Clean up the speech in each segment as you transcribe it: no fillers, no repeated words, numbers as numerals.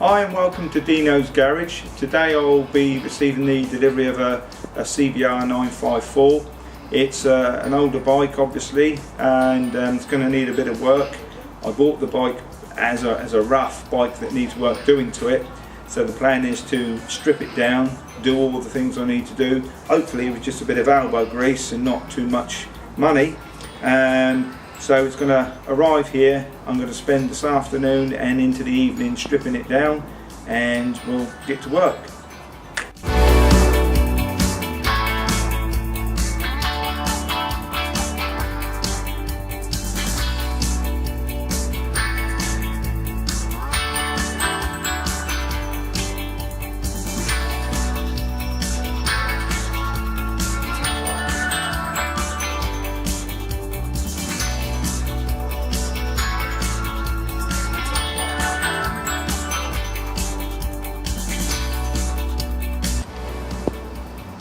Hi and welcome to Dino's Garage. Today I'll be receiving the delivery of a CBR 954. It's an older bike obviously, and it's going to need a bit of work. I bought the bike as a rough bike that needs work doing to it, so the plan is to strip it down, do all the things I need to do, hopefully with just a bit of elbow grease and not too much money. So it's going to arrive here. I'm going to spend this afternoon and into the evening stripping it down, and we'll get to work.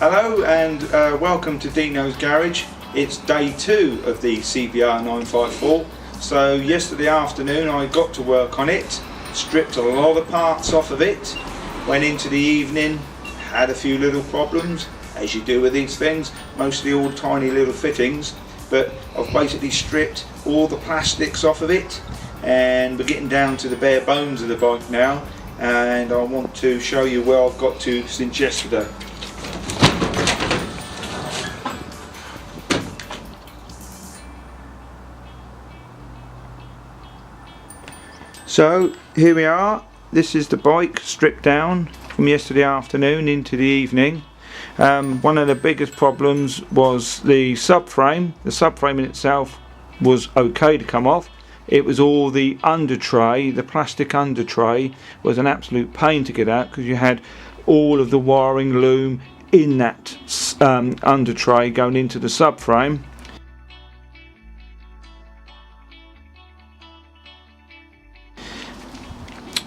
Hello and welcome to Dino's Garage. It's day 2 of the CBR 954. So yesterday afternoon I got to work on it, stripped a lot of parts off of it, went into the evening, had a few little problems, as you do with these things, mostly all tiny little fittings, but I've basically stripped all the plastics off of it, and we're getting down to the bare bones of the bike now, and I want to show you where I've got to since yesterday. So here we are. This is the bike stripped down from yesterday afternoon into the evening. One of the biggest problems was the subframe. The subframe in itself was okay to come off. It was all the under tray, the plastic under tray was an absolute pain to get out, because you had all of the wiring loom in that under tray going into the subframe.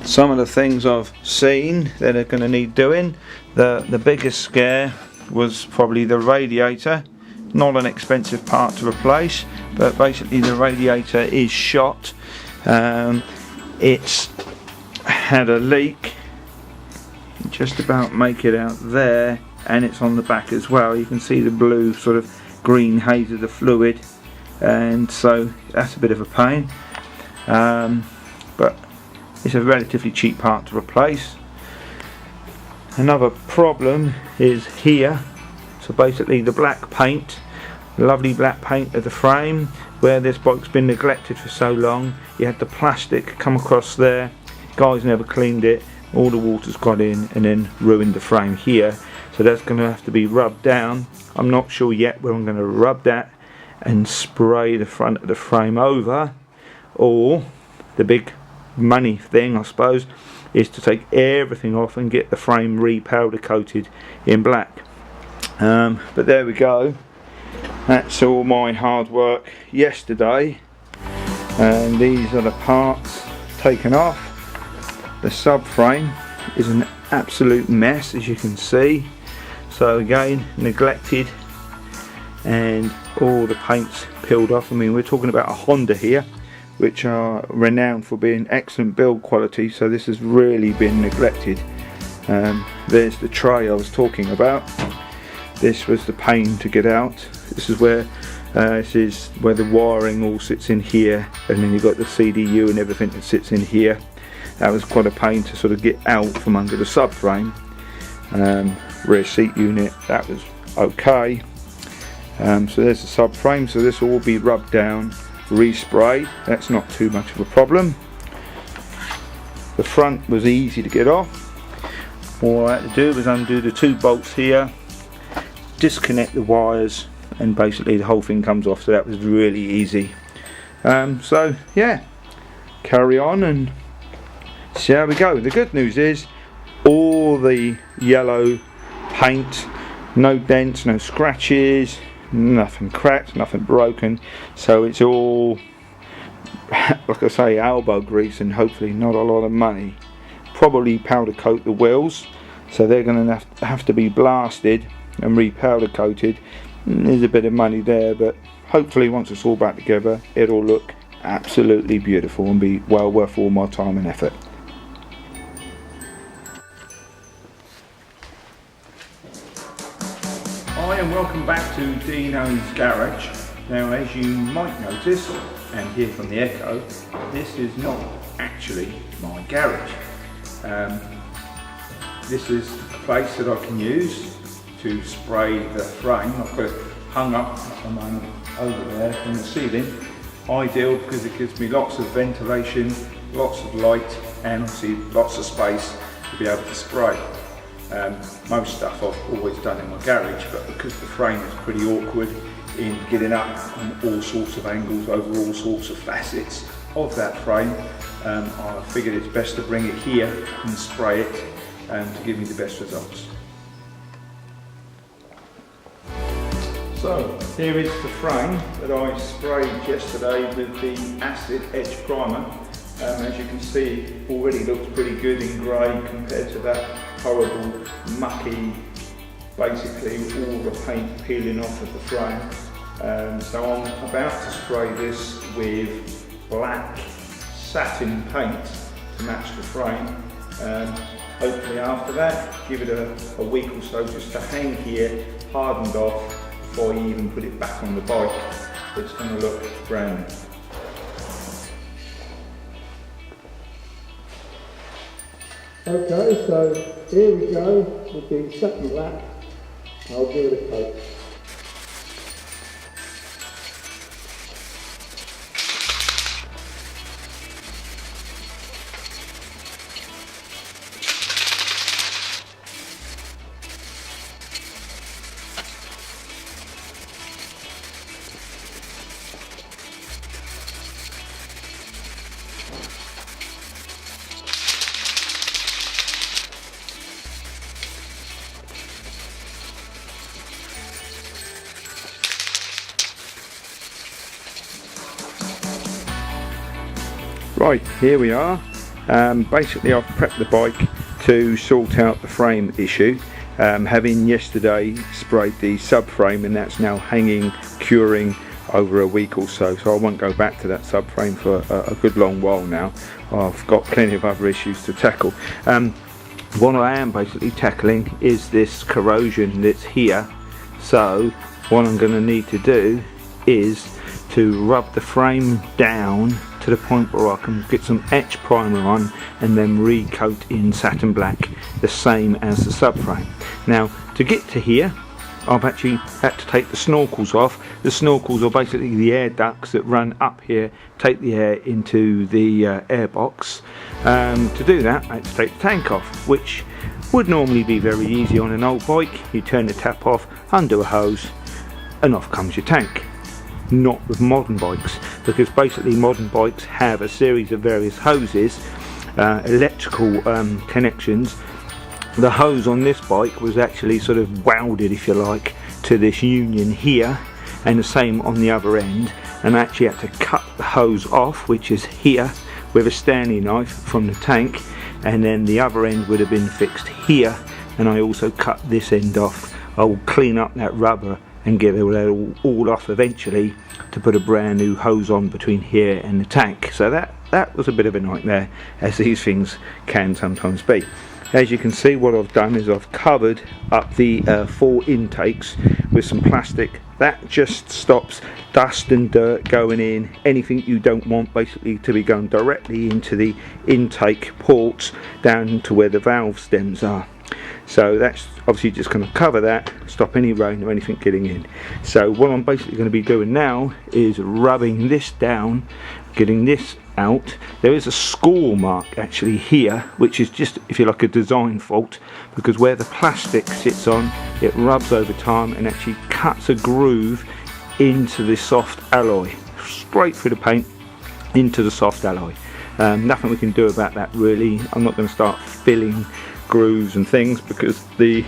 Some of the things I've seen that are going to need doing. The biggest scare was probably the radiator. Not an expensive part to replace, but basically the radiator is shot. It's had a leak. Just about make it out there, and it's on the back as well. You can see the blue sort of green haze of the fluid, and so that's a bit of a pain. But it's a relatively cheap part to replace. Another problem is here. So basically the black paint, lovely black paint of the frame, where this bike's been neglected for so long. You had the plastic come across there, guys never cleaned it, all the water's got in and then ruined the frame here. So that's going to have to be rubbed down. I'm not sure yet where I'm going to rub that and spray the front of the frame over, or the big money thing I suppose is to take everything off and get the frame re-powder coated in black. But there we go, that's all my hard work yesterday, and these are the parts taken off. The subframe is an absolute mess, as you can see, so again neglected, and all the paint's peeled off. I mean, we're talking about a Honda here, which are renowned for being excellent build quality, so this has really been neglected. There's the tray I was talking about. This was the pain to get out. This is where the wiring all sits in here, and then you've got the CDU and everything that sits in here. That was quite a pain to sort of get out from under the subframe. Rear seat unit, that was okay. So there's the subframe, so this will all be rubbed down, resprayed. That's not too much of a problem. The front was easy to get off. All I had to do was undo the 2 bolts here, disconnect the wires, and basically the whole thing comes off, so that was really easy. So yeah, carry on and see how we go. The good news is all the yellow paint, no dents, no scratches, nothing cracked, nothing broken, so it's all, like I say, elbow grease and hopefully not a lot of money. Probably powder coat the wheels, so they're going to have to be blasted and re-powder coated. There's a bit of money there, but hopefully once it's all back together it'll look absolutely beautiful and be well worth all my time and effort. back to Dino's garage. Now, as you might notice and hear from the echo, this is not actually my garage. This is a place that I can use to spray the frame. I've got it hung up at the moment over there from the ceiling. Ideal because it gives me lots of ventilation, lots of light, and obviously lots of space to be able to spray. Most stuff I've always done in my garage, but because the frame is pretty awkward in getting up on all sorts of angles over all sorts of facets of that frame, I figured it's best to bring it here and spray it to give me the best results. So here is the frame that I sprayed yesterday with the acid etch primer. As you can see, it already looks pretty good in grey compared to that horrible, mucky, basically all the paint peeling off of the frame. So I'm about to spray this with black satin paint to match the frame. Hopefully after that, give it a week or so just to hang here, hardened off, before I even put it back on the bike. It's going to look brand new. Okay, so here we go with the satin black. I'll give it a coat. Right, here we are. Basically I've prepped the bike to sort out the frame issue, having yesterday sprayed the subframe, and that's now hanging, curing over a week or so, so I won't go back to that subframe for a good long while now. I've got plenty of other issues to tackle. What I am basically tackling is this corrosion that's here, so what I'm going to need to do is to rub the frame down to the point where I can get some etch primer on and then recoat in satin black, the same as the subframe. Now, to get to here, I've actually had to take the snorkels off. The snorkels are basically the air ducts that run up here, take the air into the air box. To do that, I had to take the tank off, which would normally be very easy on an old bike. You turn the tap off, undo a hose, and off comes your tank. Not with modern bikes, because basically modern bikes have a series of various hoses, electrical connections. The hose on this bike was actually sort of welded, if you like, to this union here, and the same on the other end, and I actually had to cut the hose off, which is here, with a Stanley knife from the tank, and then the other end would have been fixed here, and I also cut this end off. I will clean up that rubber and get it all off eventually to put a brand new hose on between here and the tank. So that was a bit of a nightmare, as these things can sometimes be. As you can see, what I've done is I've covered up the 4 intakes with some plastic. That just stops dust and dirt going in, anything you don't want basically to be going directly into the intake ports down to where the valve stems are. So that's obviously just going to cover that, stop any rain or anything getting in. So what I'm basically going to be doing now is rubbing this down, getting this out. There is a score mark actually here, which is just, if you like, a design fault, because where the plastic sits on, it rubs over time and actually cuts a groove into the soft alloy, straight through the paint into the soft alloy. Nothing we can do about that really. I'm not going to start filling grooves and things, because the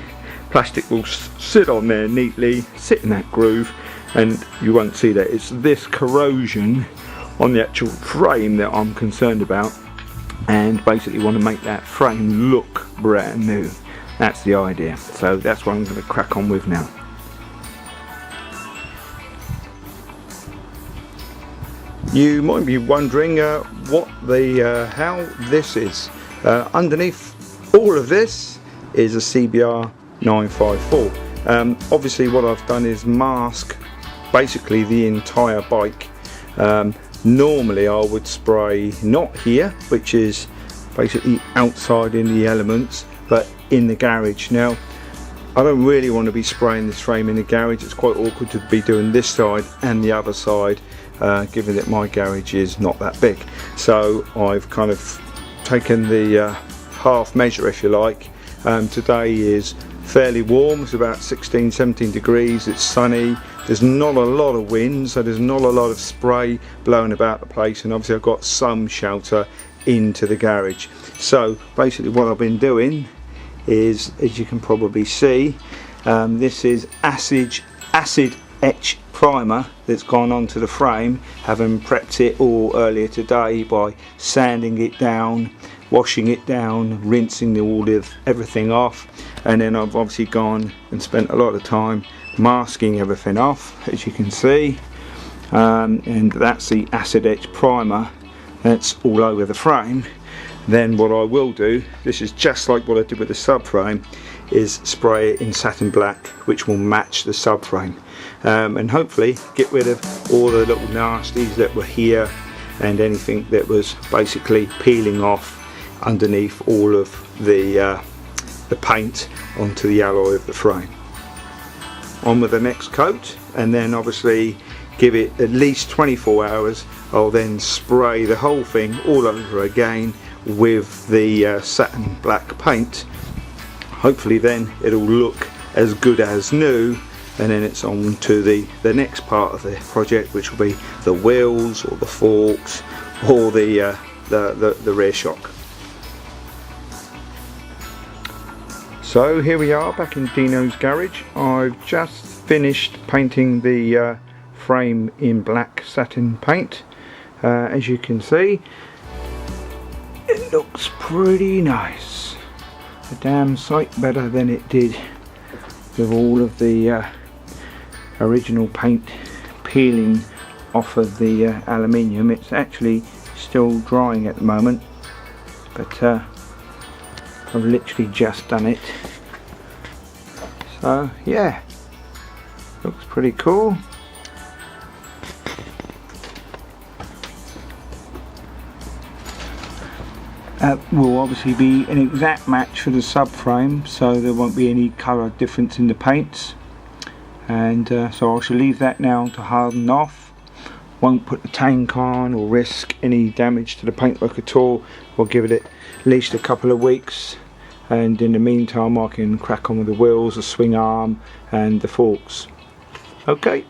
plastic will sit on there neatly, sit in that groove, and you won't see that. It's this corrosion on the actual frame that I'm concerned about, and basically want to make that frame look brand new. That's the idea. So that's what I'm going to crack on with now. You might be wondering how this is. Underneath all of this is a CBR 954. Obviously what I've done is mask basically the entire bike. Normally I would spray not here, which is basically outside in the elements, but in the garage. Now I don't really want to be spraying this frame in the garage. It's quite awkward to be doing this side and the other side, given that my garage is not that big. So I've kind of taken the half measure, if you like. Today is fairly warm, it's about 16-17 degrees, it's sunny, there's not a lot of wind, so there's not a lot of spray blowing about the place, and obviously I've got some shelter into the garage. So basically what I've been doing is, as you can probably see, this is acid etch primer that's gone onto the frame, having prepped it all earlier today by sanding it down, washing it down, rinsing everything off, and then I've obviously gone and spent a lot of time masking everything off, as you can see, and that's the acid etch primer that's all over the frame. Then what I will do, this is just like what I did with the subframe, is spray it in satin black, which will match the subframe, and hopefully get rid of all the little nasties that were here and anything that was basically peeling off underneath all of the paint onto the alloy of the frame. On with the next coat, and then obviously give it at least 24 hours. I'll then spray the whole thing all over again with the satin black paint. Hopefully then it'll look as good as new, and then it's on to the next part of the project, which will be the wheels or the forks or the rear shock. So here we are back in Dino's garage. I've just finished painting the frame in black satin paint. As you can see, it looks pretty nice. A damn sight better than it did with all of the original paint peeling off of the aluminium. It's actually still drying at the moment, but I've literally just done it. So yeah, looks pretty cool. Will obviously be an exact match for the subframe, so there won't be any colour difference in the paints, and so I shall leave that now to harden off. Won't put the tank on or risk any damage to the paintwork at all. We'll give it at least a couple of weeks, and in the meantime I can crack on with the wheels, the swing arm and the forks. Okay.